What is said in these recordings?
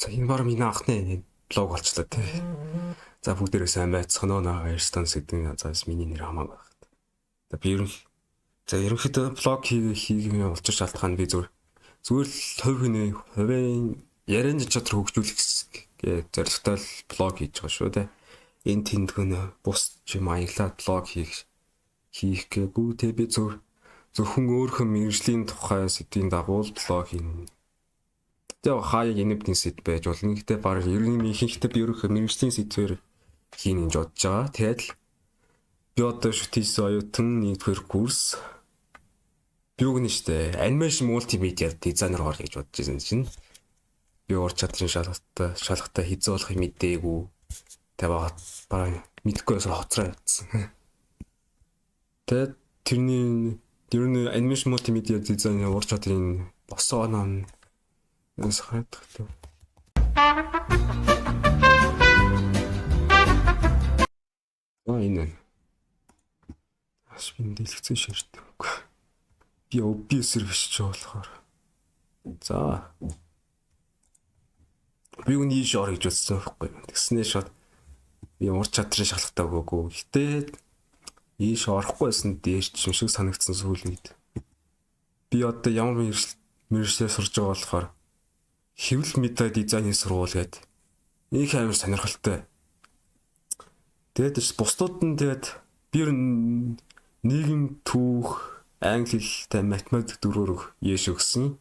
За энэ баг миний анхны блог болчлоо тий. За бүгдээрээ сайн байцгаана уу Airstone гэдэг заас миний нэр хамаагүй байна. За би ерөнхийдөө блог хийгээ олчих шалтгаан би зүгээр л хувийн яриан чадвар хөгжүүлэх зорилготой блог хийж байгаа шүү дээ. Энэ тэндгэн бус юм аяглаад блог хийх гээгүй тий би зөвхөн өөрийнхөө мэргэжлийн тухай сэдвийн дагуу блог хийнэ. Тэгээ хаяа энэбний сэдв байж болно. Гэхдээ баг ихэнхдээ би өөрийнхөө мэргэжлийн сэдвээр хийнэ гэж бодож байгаа. Тэгээд би одоо шүтээс оюутан 1-р курс би үгэн штэ анимашн мультимедиа дизайнер хор гэж бодож байсан чинь би ур чадрын шалгалтаа хязгаарлахыг мэдээгүй. Тэгээ баг мэдхгүйээс хоцроо явцсан. Тэгээд тэрний ер нь анимашн мультимедиа дизайнер ур чадрын босоо оноо Нас хатдаг. Энэ. Ашбин дэлгэцэн ширдэг. Би OBS-ээр бичиж болохоор. За. Би үний шор гэж бодсон байхгүй. Тэгснээ шууд би ур чадрын шалгалтаа өгөөгүй. Гэтэ ийш орохгүй байсан дээш юм шиг санагдсан сүүлд. Би одоо ямар мэргэжлээ сурж байгаа болохоор хэвлэл медиа дизайны сургууль гээд их амар сонирхолтой. Тэгээд бусдууд нь тэгээд би нийгэм түүх, англи хэлтэй математик дөрөөр яаш өгсөн.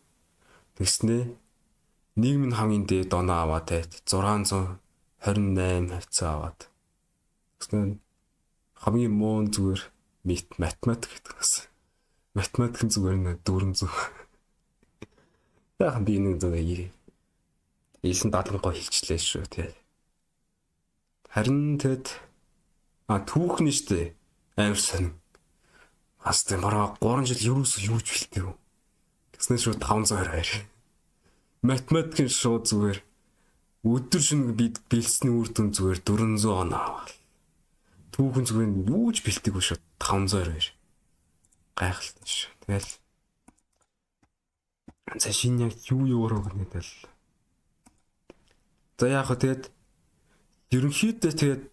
Тэгснээ нийгмийн хамгийн дээд оноо аваад 628 хавцаа аваад. Тэгснээ хамгийн муу зүгээр математик гэдэг бас. Математикийн зүгээр 400. Яахан би нэг зүгээр Илсэн дадлангой хилчлээ шүү тий. Харин тэгэд түүх нь штэ амар сонин. Бас тийм бараг 3 жил юус юуж бэлтээ. Тэгснээр шууд 522. Математикийн шууд зүгээр өдөр шөнө бэлсний үр дүн зүгээр 400 оноо аваад. Түүхэн зүгээр юуж бэлтээгүй шууд 522. Гайхалтай шүү. Тэгэл за шинэ яг юу гэнэдэл. За яг хөө тэгэд ерөнхийдөө тэгэд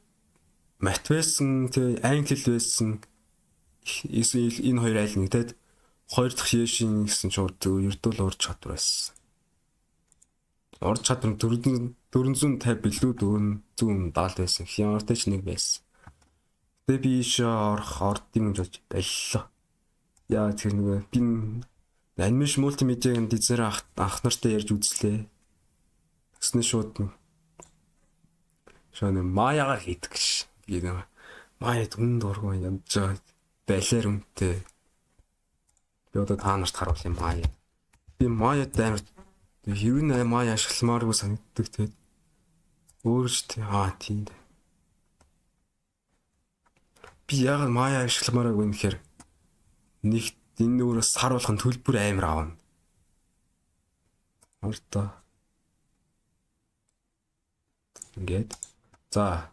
мат байсан, тэгээ англи хэл байсан. Энэ хоёр айл нэг тэгэд хоёр дахь яшин гэсэн шууд ердөө урд чадвар байсан. Урд чадвар 450 билүү 470 байсан. Ямартай ч нэг байсан. Тэгээ би ордын гэж бодож байлаа. Яа тэр нэг би анимашн мультимедиагийн дизайнер ах нартай ярьж үзлээ. Тэснэ шууд маягаар хийдэг ш. Би мая дүн дургуй ямж байлаар үнтэй. Би одоо та нарт харуулъя мая. Би маяд амар ер нь мая ашигламааргүй санагддаг тэгээд өөрөөч тийм. Би яг мая ашигламааргүй нэхэр нэг энэ өөрөөс саруулах нь төлбөр амар аавна. Орто. Ингээд. За.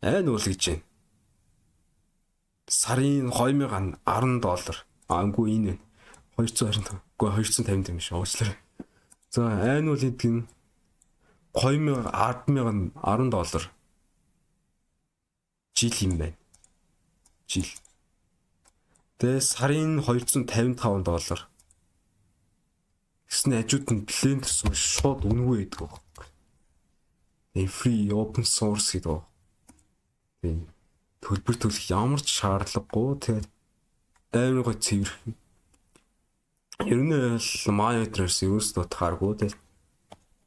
Айн уул гэж байна. Сарын $2010. Аагүй энэ. 220. Үгүй 250 юм шиг уучлаарай. За, айн уул гэдэг нь $1010. Жил юм байна. Жил. Тэгээ сарын $255. Гэснэ хажууд нь блендер суу шууд үнгүй гэдэг байна. Free open source гэдэг. Тийм. Төлбөр төлөх ямар ч шаардлагагүй. Тэгээд амар гоо цэвэр. Ер нь л monitor-с юус дотхааргүй. Тэгээд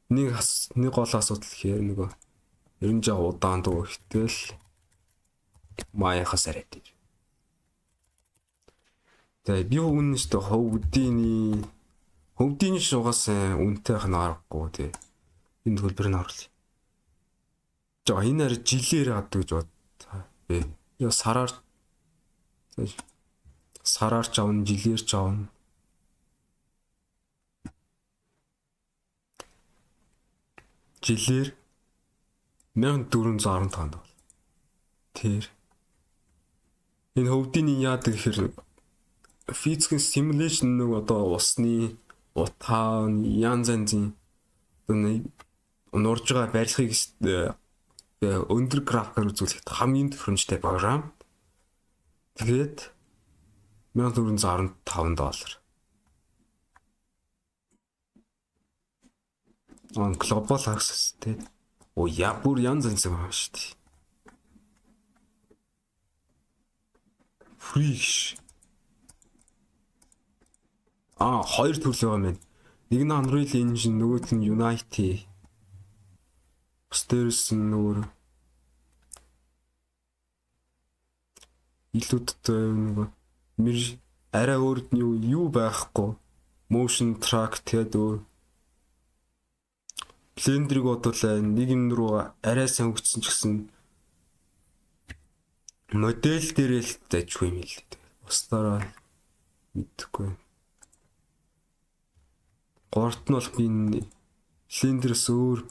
нэг гол асуудал гэхээр нөгөө ер нь жаа удаан дуу ихтэл маяхаас арайд. Тэгээд би үнэндээ хөвдийн шугаас үнэтэй ханаарахгүй тий. Энэ төлбөр нь орлоо. За энэ арай жилээр авдаг гэж бод. Би яа сараар ч авна, жилээр ч авна. Жилээр $1415 бол. Тэр энэ хөвдийн яадаг гэхээр физикийн симуляшн нэг одоо усны утаа янз янзын нурж байгаа барилгыг өндөр графикаар үзүүлэхэд хамгийн төхөөрөмжтэй програм. Тэгээд $1415. Global access тий. Оо яа бүр янз янз юм шүү дээ. Free. Хоёр төрөл байгаа юм. Нэг нь Unreal Engine, нөгөөд нь Unity. Стэрс нөр илүүдтэй нэг арай өөр юу байхгүй. Motion track тэгээд өөр Blender-ыг бодвол нэг юм руу арай сайн хөгжсөн ч гэсэн модель дээр л дайжгүй юм л дээ. Устдаараа мэдхгүй. Гуравт нь бол би Blender-с өөр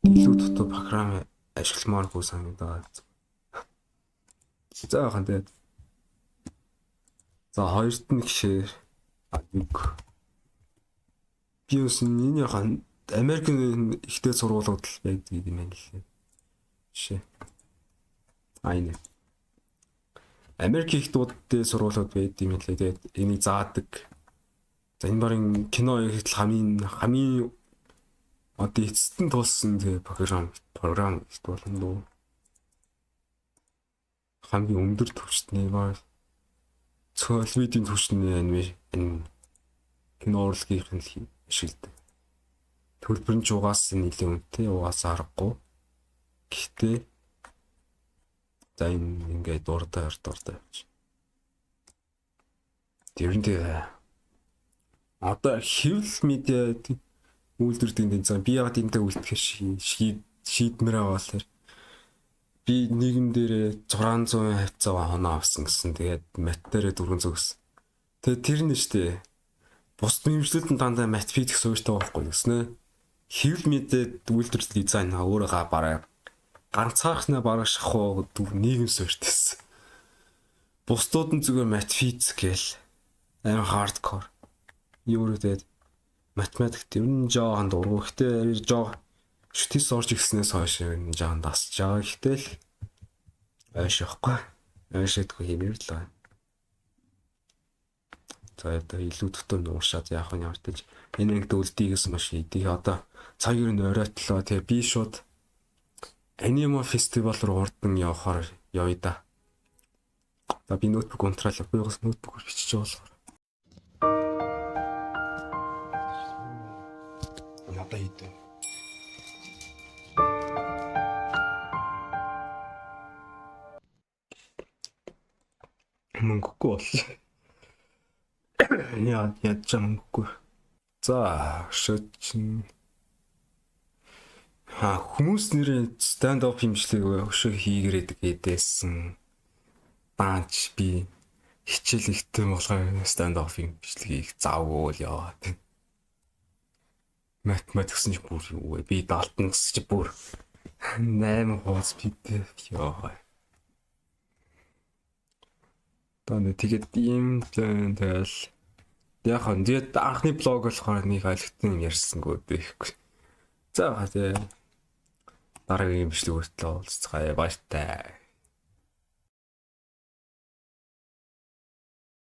илүү дотор програм ашигламааргүй санагдаад. За яхан тэгээд. За хоёрт нь гişээр нэг би үсэн энэ яхан Америкийн ихтэй сургуулиуд л байдаг юм байна лээ. Жишээ. Айне. Америкийн ихтэй сургуулиуд байдаг юм лээ. Тэгээд энийг заадаг. За энэ барын кино ихэл хамгийн одоо эцэстэн тулсан тэгээ програм гэж болно дөө. Хамгийн өндөр түвшний баг видео түвшний энэ кино урлагийн ашигладаг. Төлбөр нь угаас нэлээд үнэтэй, угаас аргагүй. Гэхдээ за энэ ингээд дуртай явж. Тэрнээ одоо хэвлэл медиа үйлдвэрийн тэнцэн би яг энтэй үлдэхэр шийдмээр байгаа болохоор би нийгэм дээр 600 хавцаа хоноо авсан гэсэн. Тэгээд маттерээ 400 гэсэн. Тэгээд тэр нь штэ. Бус нэмжлэлд дандаа мат физикс суурьтай байхгүй гэснэ. Хэвлэл медиа үйлдвэрлэл дизайн өөрөөгөө бараа ганцаархнаа бараг шахуу нийгэм суурьтайсэн. Бусдууд нь зүгээр мат физик гээл амар хардкор. Юурээд математикт ер нь жоохон дургу. Гэхдээ шүтээс орж ирснээс хойш энэ жоохон дасж байгаа. Гэхдээ л айшихгүй. Айшидгүй хэмээр л байна. За одоо илүү дотор уушаад яах вэ ямартаж энэ ангид үлдийгээс маш идэх одоо цаг ер нь оройтлоо. Тэгээ би шууд аниме фестивал руу хурдан явахаар явъя да. За би ноутбук унтраал буйгаас ноутбукаар бичиж байгаа болохоор. Надад хийдэ. Мөнгөгүй бол. Яа мөнгөгүй. За шөтчин. Хүмүүс нэрээ stand up хэмжлэг өшөө хийгэрээд гэдээсэн. Баач би хичээл ихтэй болохоор stand up хэмжлэгийг заавал яваад. Математикс нь бүр юу вэ? Би Далтанс ч бүр 8 хуудас бидээ яа. Таны тэгээд ийм тэгэл яг хаа тэгээд анхны блог болохоор нэг айлгтэн ярьсангүй байхгүй. За тэгээ дараагийн бичлэг хүртэл уулзцгаая баяртай.